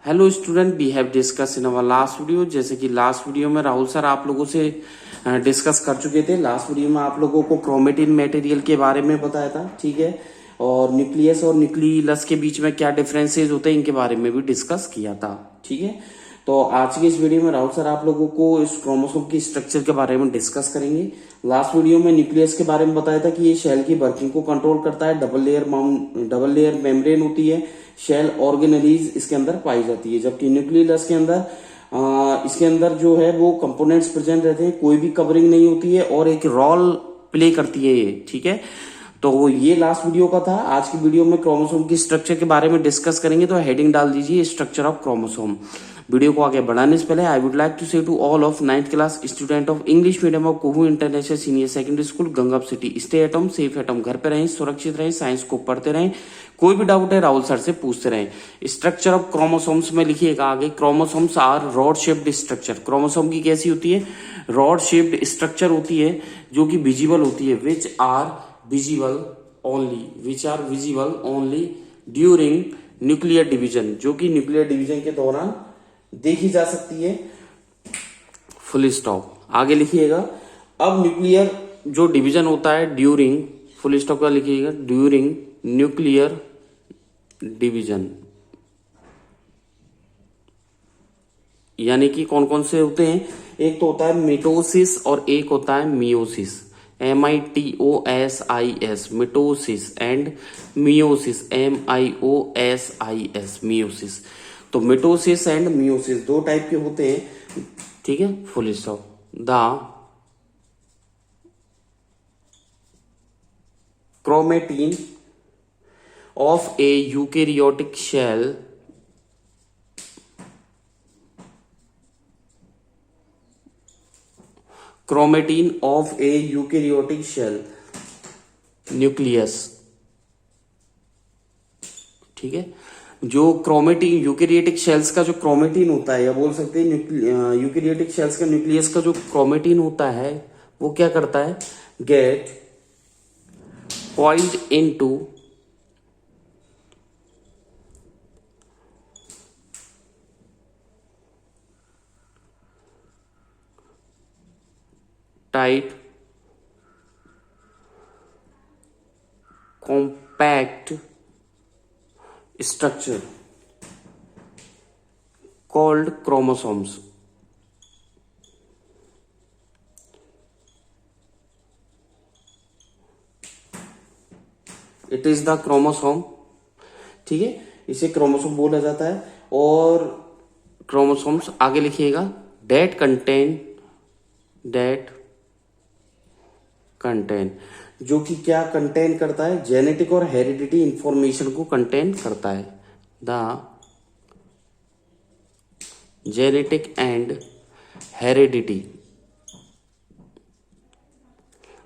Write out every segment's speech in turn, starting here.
Hello student, we have discuss in our last video. जैसे कि last video में Rahul sir आप लोगों से डिस्कस कर चुके थे। लास्ट वीडियो में आप लोगों को क्रोमेटिन मटेरियल के बारे में बताया था, ठीक है, और न्यूक्लियस और न्यूक्लियस के बीच में क्या डिफरेंसेस होते हैं इनके बारे में भी डिस्कस किया था, ठीक है। तो आज की इस वीडियो में राहुल सर आप लोगों को इस क्रोमोसोम की स्ट्रक्चर के बारे में डिस्कस करेंगे। लास्ट वीडियो में न्यूक्लियस के बारे में बताया था कि ये शेल की वर्किंग को कंट्रोल करता है। डबल लेयर मेम्ब्रेन होती है, शेल ऑर्गेनेलीज इसके अंदर पाई जाती है, जबकि न्यूक्लियस के अंदर इसके अंदर जो है वो कंपोनेंट्स प्रेजेंट रहते हैं, कोई भी कवरिंग नहीं होती है और एक रोल प्ले करती है ये, ठीक है। तो ये लास्ट वीडियो का था। आज की वीडियो में क्रोमोसोम की स्ट्रक्चर के बारे में डिस्कस करेंगे। तो हेडिंग डाल दीजिए स्ट्रक्चर ऑफ क्रोमोसोम। वीडियो को आगे बढ़ाने से पहले I would like to say to all of 9th class student of English medium of Kohu international senior secondary school Gangapur city, stay at home, safe at home, घर पे रहें, सुरक्षित रहें, साइंस को पढ़ते रहें। कोई भी डाउट है राहुल सर से पूछते रहें। स्ट्रक्चर ऑफ क्रोमोसोम्स में लिखिएगा आगे, chromosomes are rod shaped structure. Chromosome की कैसी होती है? रॉड शेप्ड स्ट्रक्चर होती है जो कि विजिबल होती है, which are visible only during nuclear division, जो कि न्यूक्लियर डिवीजन के दौरान देखी जा सकती है। Full stop. आगे लिखिएगा, अब न्यूक्लियर जो डिवीजन होता है ड्यूरिंग, फुल स्टॉप का लिखिएगा, ड्यूरिंग न्यूक्लियर डिवीजन, यानी कि कौन कौन से होते हैं? एक तो होता है मिटोसिस और एक होता है meiosis, MITOSIS, mitosis and meiosis, MIOSIS, meiosis. तो मिटोसिस एंड मियोसिस दो टाइप के होते हैं, ठीक है। Full stop. The chromatin of a eukaryotic cell chromatin of a eukaryotic cell nucleus, ठीक है। जो क्रोमेटिन यूकेरियोटिक शेल्स का जो क्रोमेटिन होता है, या बोल सकते हैं यूकेरियोटिक शेल्स का न्यूक्लियस का जो क्रोमेटिन होता है वो क्या करता है? Get coiled into tight compact structure called chromosomes. It is the chromosome, ठीक है, इसे क्रोमोसोम बोला जाता है। और क्रोमोसोम्स आगे लिखिएगा, डेट कंटेन, जो कि क्या कंटेन करता है? जेनेटिक और हेरिडिटी इंफॉर्मेशन को कंटेन करता है। द जेनेटिक एंड हेरिडिटी,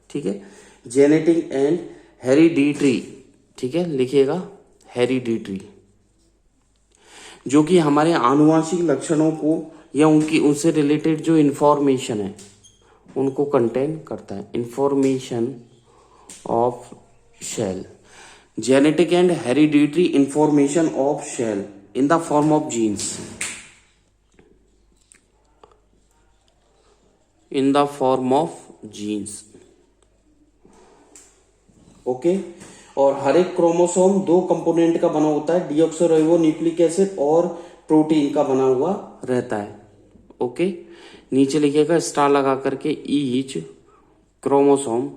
ठीक है, जेनेटिक एंड हेरिडिटरी, ठीक है, लिखिएगा हेरिडिटरी, जो कि हमारे आनुवांशिक लक्षणों को या उनसे रिलेटेड जो इंफॉर्मेशन है उनको कंटेन करता है। Information of shell, genetic and hereditary information of shell in the form of genes, okay. और हर एक क्रोमोसोम दो कंपोनेंट का बना होता है, डीऑक्सोराइबो न्यूक्लिक एसिड और प्रोटीन का बना हुआ रहता है, ओके। नीचे लिखिएगा स्टार लगा करके, each chromosome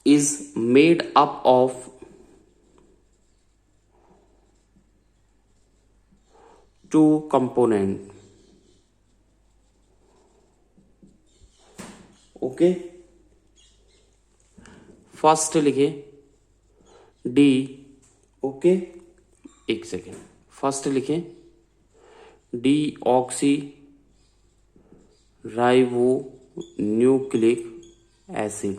is made up of two components, okay. First लिखे डी, ओके, एक सेकेंड, फर्स्ट लिखे D oxy ribo nucleic acid,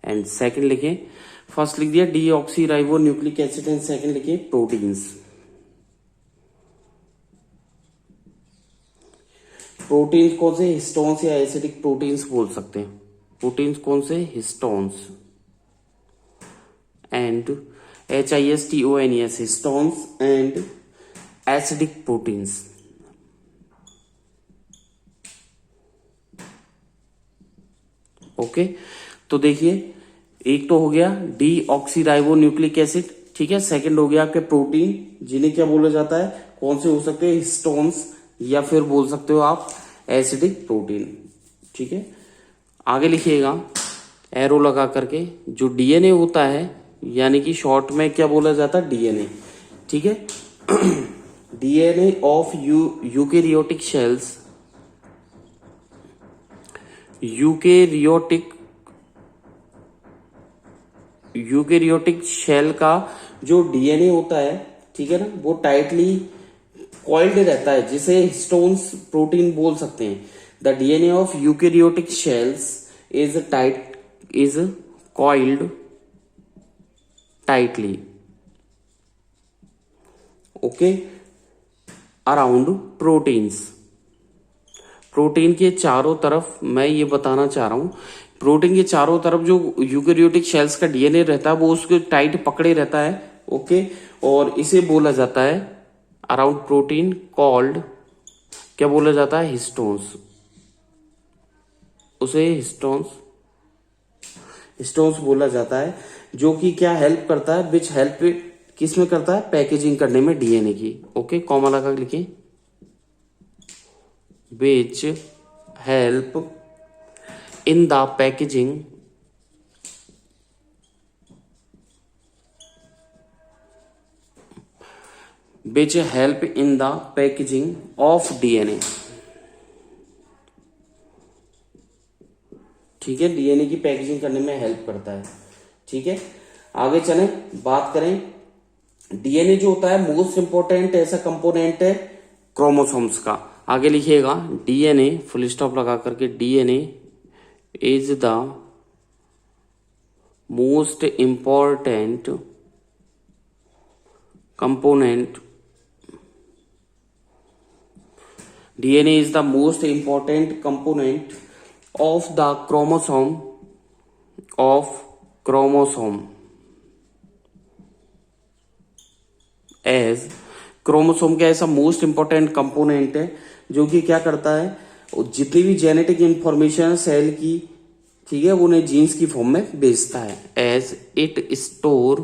and second लिखे, फर्स्ट लिख दिया D oxy ribo nucleic acid and second लिखे प्रोटीन्स। प्रोटीन्स कौन से? Histones या एसिडिक प्रोटीन्स बोल सकते हैं। प्रोटीन्स कौन से? Histones, and HISTONES histones and acidic proteins. Okay तो देखिए एक तो हो गया डीऑक्सीराइबो न्यूक्लिक एसिड, ठीक है। सेकंड हो गया आपके प्रोटीन जिन्हें क्या बोला जाता है, कौन से हो सकते हैं, हिस्टोन्स या फिर बोल सकते हो आप एसिडिक प्रोटीन, ठीक है। आगे लिखिएगा एरो लगा करके, जो डीएनए होता है यानी कि शॉर्ट में क्या बोला जाता है, डीएनए, ठीक है। DNA of eukaryotic cells, eukaryotic cell का जो डीएनए होता है, ठीक है ना, वो टाइटली कॉइल्ड रहता है, जिसे हिस्टोन्स प्रोटीन बोल सकते हैं। The DNA of eukaryotic sales is coiled tightly, okay, around proteins. Protein के चारों तरफ मैं ये बताना चाह रहा हूं, प्रोटीन के चारों तरफ जो यूकेरियोटिक सेल्स का डीएनए रहता है वो उसको टाइट पकड़े रहता है, ओके। और इसे बोला जाता है अराउंड प्रोटीन कॉल्ड, क्या बोला जाता है, हिस्टोन्स। उसे हिस्टोन्स बोला जाता है, जो कि क्या हेल्प करता है, विच हेल्प किस में करता है, पैकेजिंग करने में डीएनए की, ओके। कॉमा लगा लिखिए, which help in the packaging of DNA, ठीक है। डीएनए की पैकेजिंग करने में हेल्प करता है, ठीक है। आगे चलें, बात करें डीएनए जो होता है मोस्ट इंपोर्टेंट ऐसा कंपोनेंट है क्रोमोसोम्स का। आगे लिखिएगा डीएनए फुल स्टॉप लगा करके, DNA is the most important component, DNA is the most important component of the chromosome as chromosome का ऐसा मोस्ट इंपॉर्टेंट कंपोनेंट है जो कि क्या करता है, जितनी भी जेनेटिक इंफॉर्मेशन सेल की, ठीक है, उन्हें जीन्स की फॉर्म में भेजता है। एज इट स्टोर,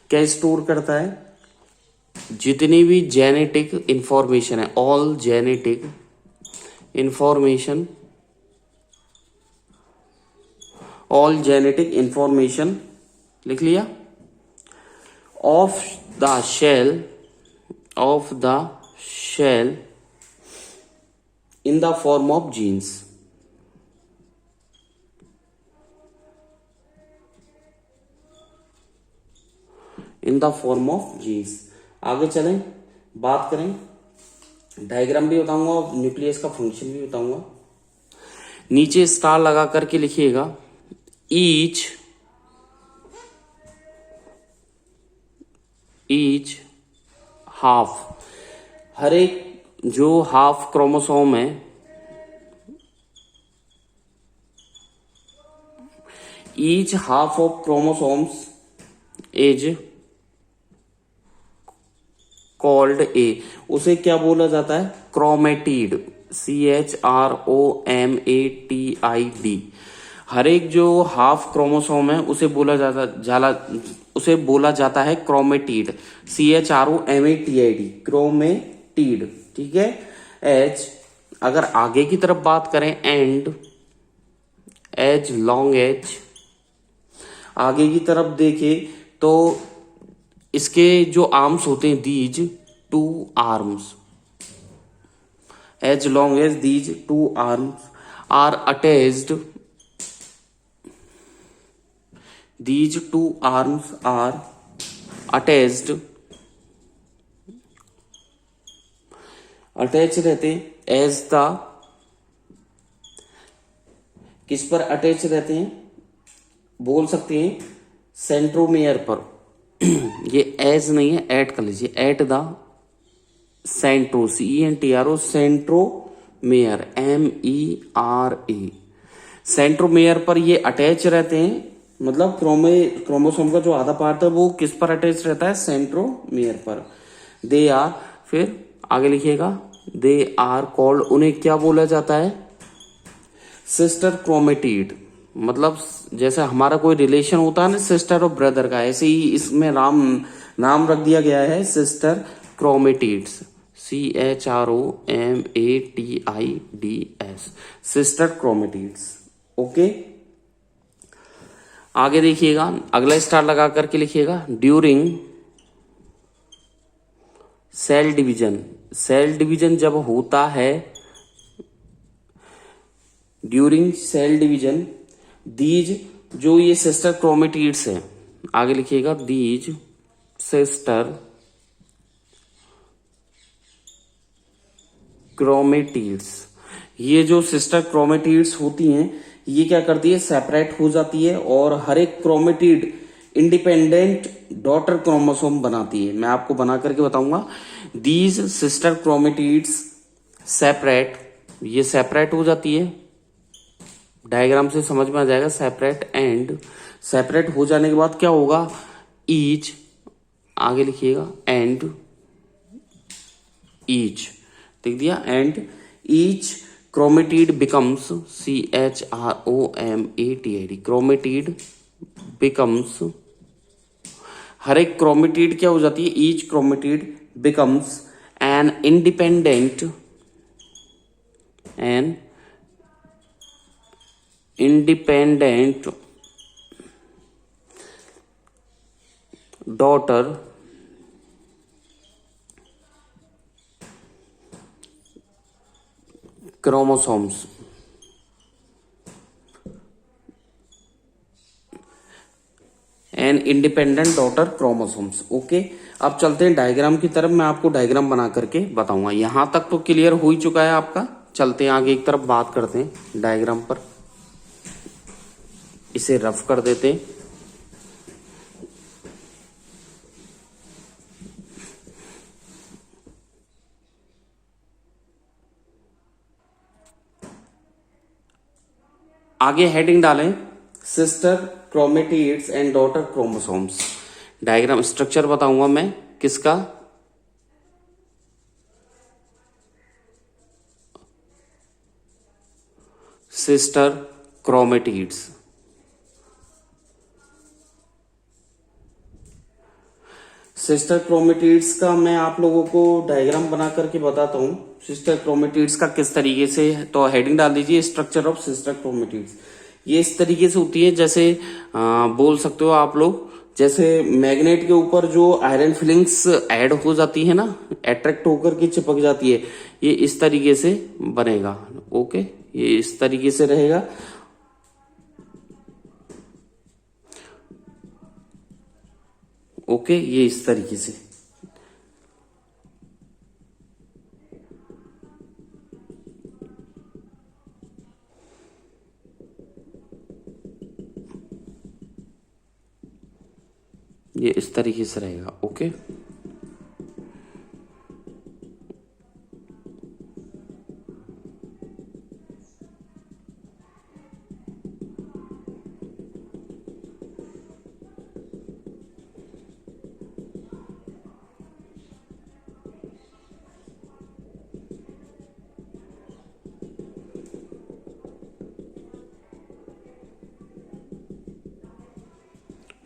क्या स्टोर करता है, जितनी भी जेनेटिक इंफॉर्मेशन है, ऑल जेनेटिक इंफॉर्मेशन लिख लिया, of the shell in the form of genes, आगे चलें, बात करें, डायग्राम भी बताऊंगा और न्यूक्लियस का फंक्शन भी बताऊंगा। नीचे स्टार लगा करके लिखिएगा ईच हाफ, हर एक जो हाफ क्रोमोसोम है, each half of chromosomes is called a, उसे क्या बोला जाता है, क्रोमेटिड, CHROMATID। हर एक जो हाफ क्रोमोसोम है उसे बोला जाता है क्रोमेटिड, CHROMATID, क्रोमेटिड, ठीक है। एज, अगर आगे की तरफ बात करें, एंड एज लॉन्ग एज, आगे की तरफ देखें तो इसके जो आर्म्स होते हैं, these 2 arms, as long as these 2 arms are attached, these 2 arms are attached रहते as the, किस पर अटैच रहते हैं, बोल सकते हैं सेंट्रोमेयर पर। ये एज नहीं है, एट कर लीजिए, at the centro, CENTRO, centromere, MERA, centromere पर ये अटैच रहते हैं, मतलब क्रोमोसोम का जो आधा पार्ट है वो किस पर अटैच रहता है, सेंट्रोमियर पर। दे आर, फिर आगे लिखिएगा, दे आर कॉल्ड, उन्हें क्या बोला जाता है, सिस्टर क्रोमेटिड। मतलब जैसे हमारा कोई रिलेशन होता है ना सिस्टर और ब्रदर का, ऐसे ही इसमें नाम रख दिया गया है sister chromatids, CHROMATIDS, sister chromatids. Okay, आगे देखिएगा, अगला स्टार लगा करके लिखिएगा, during cell division. Cell division जब होता है, ड्यूरिंग सेल डिवीजन, दीज, जो ये सिस्टर क्रोमेटिड्स है, आगे लिखिएगा, दीज सिस्टर क्रोमेटिड्स, ये जो सिस्टर क्रोमेटिड्स होती हैं, ये क्या करती है, सेपरेट हो जाती है और हर एक क्रोमेटिड इंडिपेंडेंट डॉटर क्रोमोसोम बनाती है। मैं आपको बना करके बताऊंगा। दीज सिस्टर क्रोमेटिड्स सेपरेट, ये सेपरेट हो जाती है, डायग्राम से समझ में आ जाएगा, सेपरेट एंड, सेपरेट हो जाने के बाद क्या होगा, ईच, आगे लिखिएगा, एंड ईच, देख दिया, and each chromatid becomes, CHROMATID, chromatid becomes, हर एक क्रोमेटिड क्या हो जाती है, each chromatid becomes an independent daughter chromosomes. An independent daughter chromosomes. Okay, अब चलते हैं डायग्राम की तरफ, मैं आपको डायग्राम बना करके बताऊंगा। यहां तक तो क्लियर हो ही चुका है आपका, चलते हैं आगे एक तरफ, बात करते हैं डायग्राम पर, इसे रफ कर देते हैं। आगे हेडिंग डालें, sister chromatids and daughter chromosomes. Diagram structure बताऊंगा मैं किसका, सिस्टर क्रोमेटिड्स। सिस्टर क्रोमेटिड्स का मैं आप लोगों को डायग्राम बना करके बताता हूँ, सिस्टर क्रोमेटिड्स का किस तरीके से। तो हेडिंग डाल दीजिए, स्ट्रक्चर ऑफ सिस्टर क्रोमेटिड्स। ये इस तरीके से होती है, जैसे बोल सकते हो आप लोग, जैसे मैग्नेट के ऊपर जो आयरन फिलिंग्स ऐड हो जाती है ना, अट्रैक्ट होकर के चिपक जाती है, ये इस तरीके से बनेगा। ओके, ये इस तरीके से रहेगा। ओके, ये इस तरीके से, ये इस तरीके से रहेगा। ओके,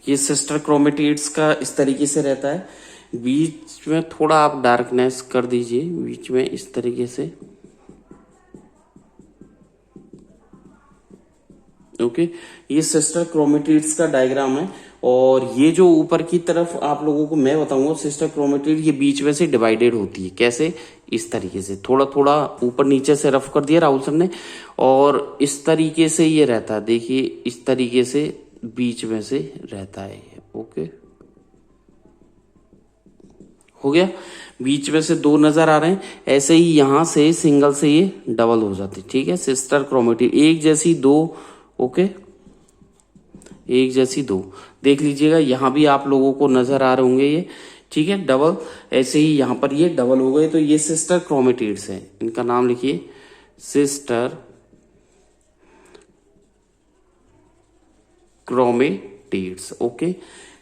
ये सिस्टर क्रोमेटिड्स का इस तरीके से रहता है। बीच में थोड़ा आप डार्कनेस कर दीजिए, बीच में इस तरीके से। ओके, ये सिस्टर क्रोमेटिड्स का डायग्राम है। और ये जो ऊपर की तरफ आप लोगों को मैं बताऊंगा, सिस्टर क्रोमेटिड ये बीच में से डिवाइडेड होती है। कैसे, इस तरीके से, थोड़ा थोड़ा ऊपर नीचे से रफ कर दिया राहुल सर ने, और इस तरीके से ये रहता है। देखिए, इस तरीके से बीच में से रहता है ये। ओके, हो गया, बीच में से दो नजर आ रहे हैं। ऐसे ही यहां से सिंगल से ये डबल हो जाती है। ठीक है, सिस्टर क्रोमेटिड एक जैसी दो। ओके, एक जैसी दो, देख लीजिएगा, यहां भी आप लोगों को नजर आ रहे होंगे ये। ठीक है, डबल, ऐसे ही यहां पर ये डबल हो गए। तो ये सिस्टर क्रोमेटिड्स है, इनका नाम लिखिए, sister chromatids. Okay,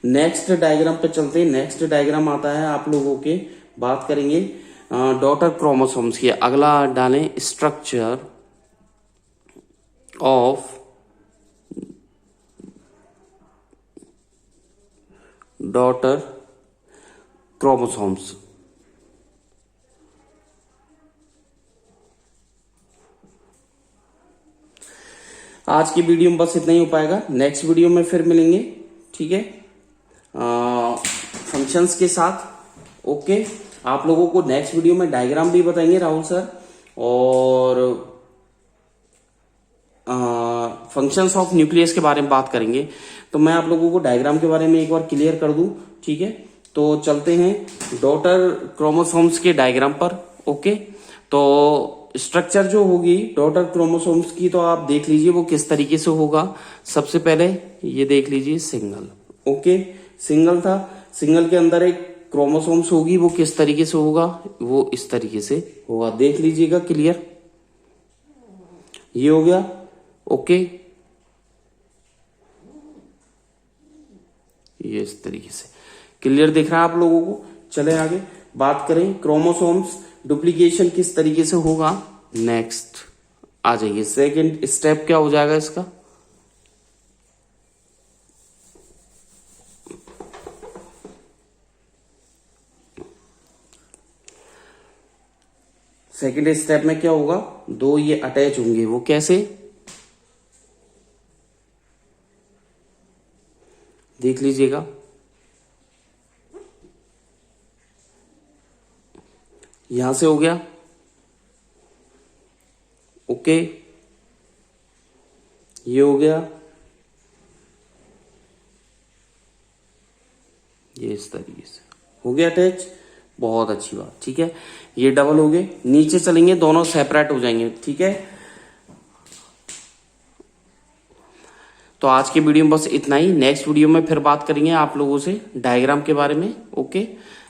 next diagram पे चलते हैं। नेक्स्ट डायग्राम आता है आप लोगों के, बात करेंगे डॉटर क्रोमोसोम्स की। अगला डालें स्ट्रक्चर ऑफ डॉटर क्रोमोसोम्स। आज की वीडियो में बस इतना ही हो पाएगा, नेक्स्ट वीडियो में फिर मिलेंगे, ठीक है, फंक्शंस के साथ। ओके, आप लोगों को नेक्स्ट वीडियो में डायग्राम भी बताएंगे राहुल सर, और फंक्शंस ऑफ न्यूक्लियस के बारे में बात करेंगे। तो मैं आप लोगों को डायग्राम के बारे में एक बार क्लियर कर दूं, ठीक है। तो चलते हैं डॉटर क्रोमोसोम्स के डायग्राम पर। ओके, तो स्ट्रक्चर जो होगी डॉटर क्रोमोसोम्स की, तो आप देख लीजिए वो किस तरीके से होगा। सबसे पहले ये देख लीजिए सिंगल। ओके, सिंगल था, सिंगल के अंदर एक क्रोमोसोम्स होगी, वो किस तरीके से होगा, वो इस तरीके से होगा, देख लीजिएगा क्लियर। ये हो गया। ओके, ये इस तरीके से क्लियर दिख रहा है आप लोगों को। चले आगे बात करें क्रोमोसोम्स डुप्लीकेशन किस तरीके से होगा। नेक्स्ट आ जाइए, सेकंड स्टेप क्या हो जाएगा इसका। सेकंड स्टेप में क्या होगा, दो ये अटैच होंगे, वो कैसे देख लीजिएगा। यहां से हो गया। ओके, ये हो गया, ये इस तरीके से हो गया अटैच। बहुत अच्छी बात, ठीक है। ये डबल हो गए, नीचे चलेंगे दोनों सेपरेट हो जाएंगे, ठीक है। तो आज की वीडियो में बस इतना ही, नेक्स्ट वीडियो में फिर बात करेंगे आप लोगों से डायग्राम के बारे में। ओके,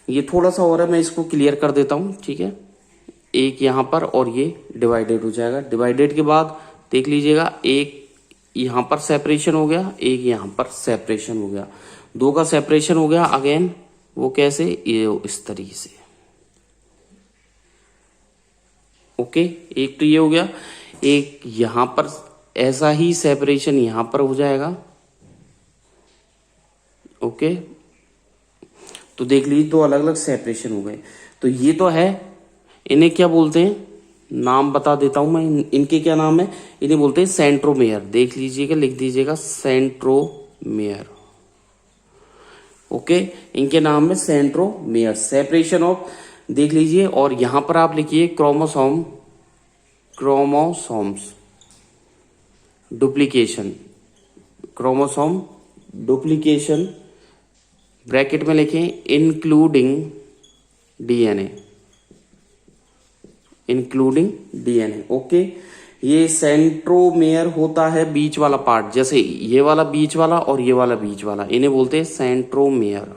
ये थोड़ा सा और है, मैं इसको क्लियर कर देता हूं, ठीक है। एक यहां पर और ये डिवाइडेड हो जाएगा। डिवाइडेड के बाद देख लीजिएगा, एक यहां पर सेपरेशन हो गया, एक यहां पर सेपरेशन हो गया, दो का सेपरेशन हो गया। अगेन वो कैसे, ये इस तरीके से। ओके, एक तो ये हो गया, एक यहां पर ऐसा ही सेपरेशन यहां पर हो जाएगा। ओके, तो देख लीजिए दो अलग अलग सेपरेशन हो गए। तो ये तो है, इन्हें क्या बोलते हैं, नाम बता देता हूं मैं, इनके क्या नाम है, इन्हें बोलते हैं सेंट्रोमेयर। देख लीजिएगा, लिख दीजिएगा सेंट्रोमेयर। ओके, इनके नाम में सेंट्रोमेयर, सेपरेशन ऑफ, देख लीजिए। और यहां पर आप लिखिए chromosome, chromosomes duplication, chromosome duplication, bracket में लिखें including DNA, including DNA. Okay, ये सेंट्रोमेयर होता है बीच वाला पार्ट, जैसे ये वाला बीच वाला और ये वाला बीच वाला, इन्हें बोलते हैं सेंट्रोमेयर।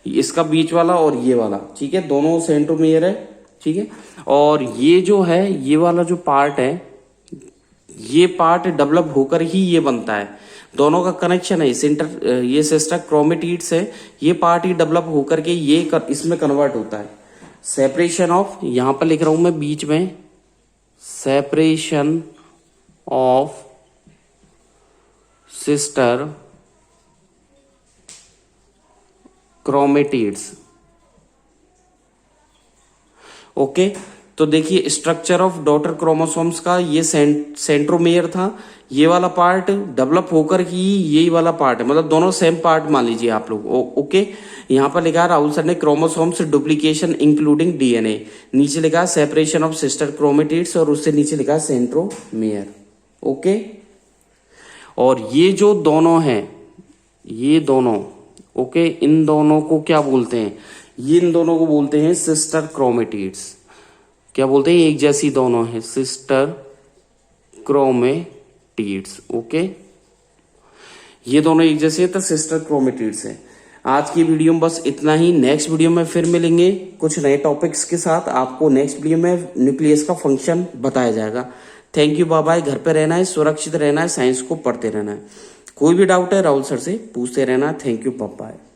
इसका बीच वाला और ये वाला, ठीक है, दोनों सेंट्रोमेयर है, ठीक है। और ये जो है, ये वाला जो पार्ट है, ये पार्ट डेवलप होकर ही ये बनता है, दोनों का कनेक्शन है। ये सिस्टर क्रोमेटिड्स है, ये पार्ट ही डेवलप होकर के इसमें कन्वर्ट होता है। सेपरेशन ऑफ, यहां पर लिख रहा हूं मैं बीच में, separation of sister chromatids. Okay, तो देखिए स्ट्रक्चर ऑफ डॉटर क्रोमोसोम्स का ये सेंट्रोमेयर था, ये वाला पार्ट डेवलप होकर ही यही वाला पार्ट है, मतलब दोनों सेम पार्ट मान लीजिए आप लोग। ओके, यहां पर लिखा है राहुल सर ने क्रोमोसोम्स डुप्लीकेशन इंक्लूडिंग डीएनए, नीचे लिखा है सेपरेशन ऑफ सिस्टर क्रोमेटिड्स, और उससे नीचे लिखा है सेंट्रोमेयर। ओके, और ये जो दोनों हैं, ये दोनों, ओके, इन दोनों को क्या बोलते हैं, ये इन दोनों को बोलते हैं सिस्टर क्रोमेटिड्स। क्या बोलते हैं, एक जैसी दोनों हैं, सिस्टर क्रोमेटिड्स। ओके, ये दोनों एक जैसे हैं तो सिस्टर क्रोमेटिड्स हैं। आज की वीडियो में बस इतना ही, नेक्स्ट वीडियो में फिर मिलेंगे कुछ नए टॉपिक्स के साथ। आपको नेक्स्ट वीडियो में न्यूक्लियस का फंक्शन बताया जाएगा। Thank you, bye bye. घर पे रहना है, सुरक्षित रहना है, साइंस को पढ़ते रहना है। कोई भी डाउट है राहुल सर से पूछते रहना। Thank you, bye bye.